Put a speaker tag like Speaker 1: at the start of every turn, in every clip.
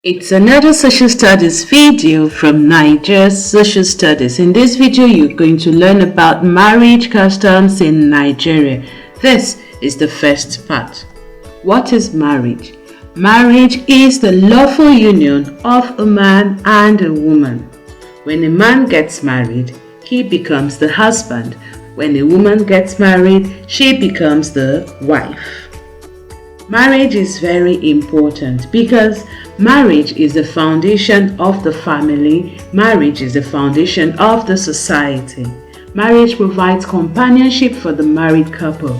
Speaker 1: It's another social studies video from Nigeria's social studies. In this video, you're going to learn about marriage customs in Nigeria. This is the first part. What is marriage? Marriage is the lawful union of a man and a woman. When a man gets married, he becomes the husband. When a woman gets married, she becomes the wife. Marriage is very important because marriage is the foundation of the family. Marriage is the foundation of the society. Marriage provides companionship for the married couple.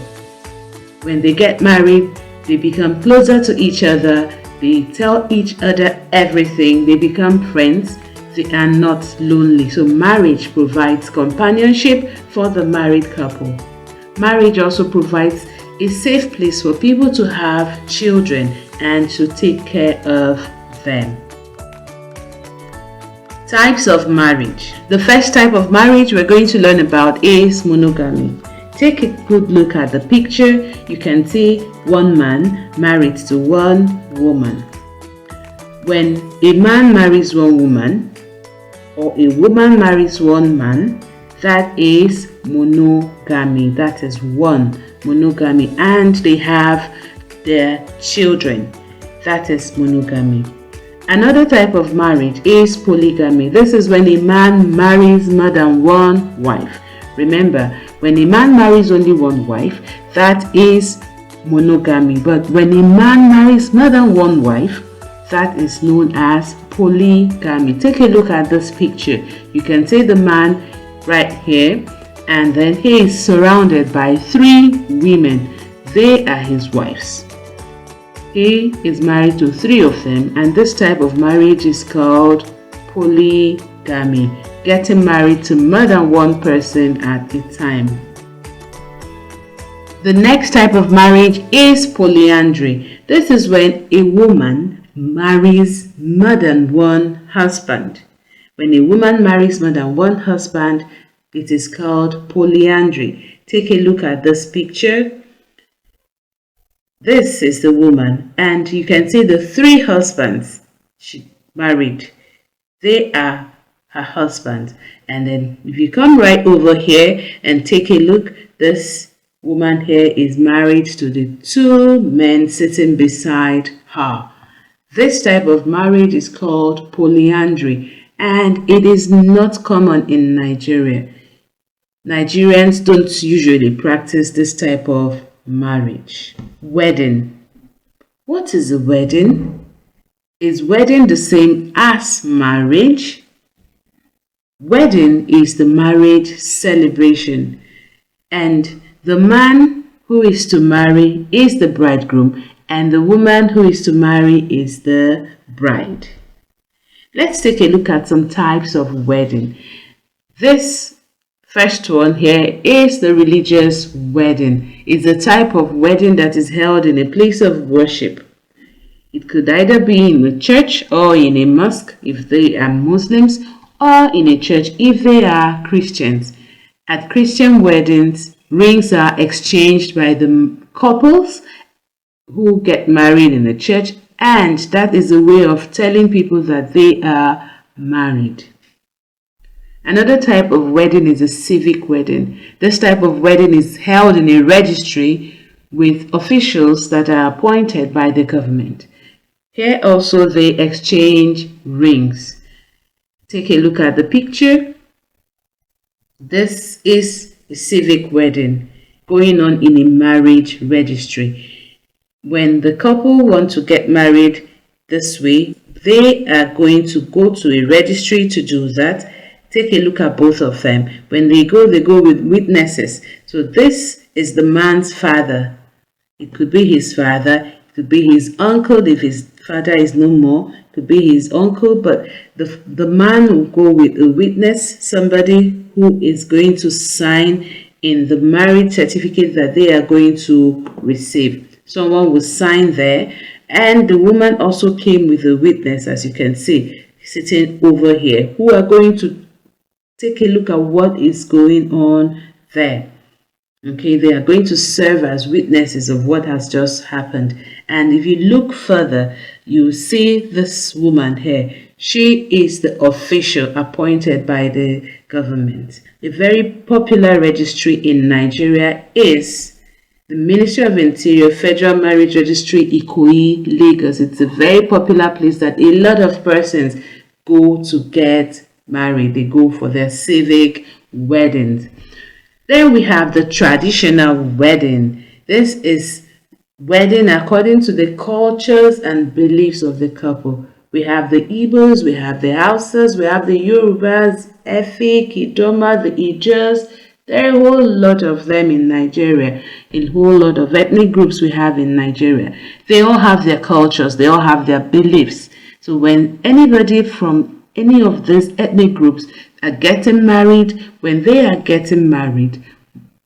Speaker 1: When they get married, they become closer to each other. They tell each other everything. They become friends. They are not lonely. So marriage provides companionship for the married couple. Marriage also provides a safe place for people to have children and to take care of them. Types of marriage. The first type of marriage we're going to learn about is monogamy. Take a good look at the picture. You can see one man married to one woman. When a man marries one woman or a woman marries one man, that is monogamy. That is one monogamy, and they have their children. That is monogamy. Another type of marriage is polygamy. This is when a man marries more than one wife. Remember, when a man marries only one wife, that is monogamy. But when a man marries more than one wife, that is known as polygamy. Take a look at this picture. You can see the man right here, and then he is surrounded by three women. They are his wives. He is married to three of them, and this type of marriage is called polygamy, getting married to more than one person at a time. The next type of marriage is polyandry. This is when a woman marries more than one husband. When a woman marries more than one husband, it is called polyandry. Take a look at this picture. This is the woman, and you can see the three husbands she married. They are her husbands. And then if you come right over here and take a look, this woman here is married to the two men sitting beside her. This type of marriage is called polyandry, and it is not common in Nigeria. Nigerians don't usually practice this type of marriage. Wedding. What is a wedding? Is wedding the same as marriage? Wedding is the marriage celebration, and the man who is to marry is the bridegroom, and the woman who is to marry is the bride. Let's take a look at some types of wedding. This first one here is the religious wedding. It's a type of wedding that is held in a place of worship. It could either be in a church or in a mosque if they are Muslims, or in a church if they are Christians. At Christian weddings, rings are exchanged by the couples who get married in the church, and that is a way of telling people that they are married. Another type of wedding is a civic wedding. This type of wedding is held in a registry with officials that are appointed by the government. Here also they exchange rings. Take a look at the picture. This is a civic wedding going on in a marriage registry. When the couple want to get married this way, they are going to go to a registry to do that. Take a look at both of them. When they go with witnesses. So this is the man's father. It could be his father, it could be his uncle if his father is no more, it could be his uncle, but the man will go with a witness, somebody who is going to sign in the marriage certificate that they are going to receive. Someone will sign there, and the woman also came with a witness, as you can see, sitting over here, who are going to take a look at what is going on there. Okay, they are going to serve as witnesses of what has just happened. And if you look further, you see this woman here. She is the official appointed by the government. A very popular registry in Nigeria is the Ministry of Interior Federal Marriage Registry, Ikoyi, Lagos. It's a very popular place that a lot of persons go to get married. They go for their civic weddings. Then we have the traditional wedding. This is wedding according to the cultures and beliefs of the couple. We have the Igbos, we have the Hausas, we have the Yorubas, Efik, Idoma, the Ijos. There are a whole lot of them in Nigeria, a whole lot of ethnic groups we have in Nigeria. They all have their cultures, they all have their beliefs. So when anybody from any of these ethnic groups are getting married, when they are getting married,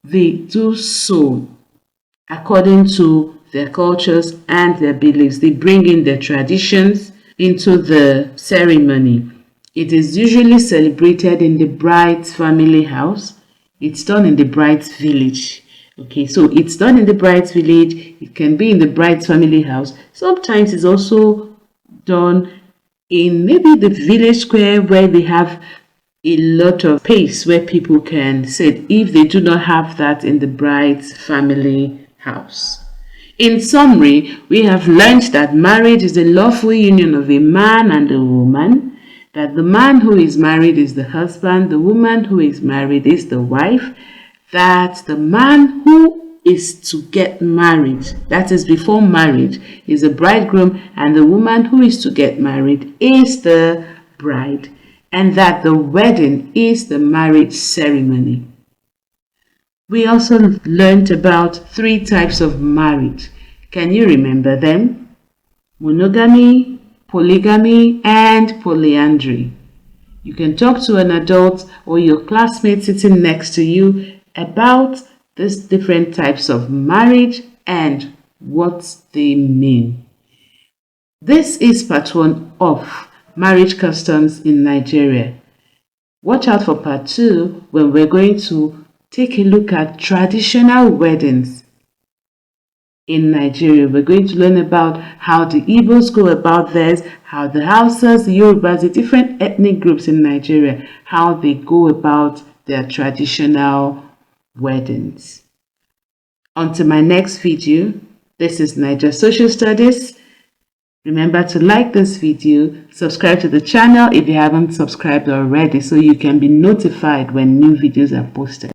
Speaker 1: they do so according to their cultures and their beliefs. They bring in their traditions into the ceremony. It is usually celebrated in the bride's family house. It's done in the bride's village. Okay, so it's done in the bride's village. It can be in the bride's family house. Sometimes it's also done in maybe the village square where they have a lot of space where people can sit if they do not have that in the bride's family house. In summary, we have learned that marriage is the lawful union of a man and a woman, that the man who is married is the husband, the woman who is married is the wife, that the man who is to get married, that is before marriage, is the bridegroom, and the woman who is to get married is the bride, and that the wedding is the marriage ceremony. We also learned about 3 types of marriage. Can you remember them? Monogamy, polygamy, and polyandry. You can talk to an adult or your classmate sitting next to you about these different types of marriage and what they mean. This is part 1 of marriage customs in Nigeria. Watch out for part 2 when we're going to take a look at traditional weddings in Nigeria. We're going to learn about how the Igbos go about theirs, how the Hausas, the Yorubas, the different ethnic groups in Nigeria, how they go about their traditional weddings. Until my next video, this is Niger Social Studies. Remember to like this video, subscribe to the channel if you haven't subscribed already so you can be notified when new videos are posted.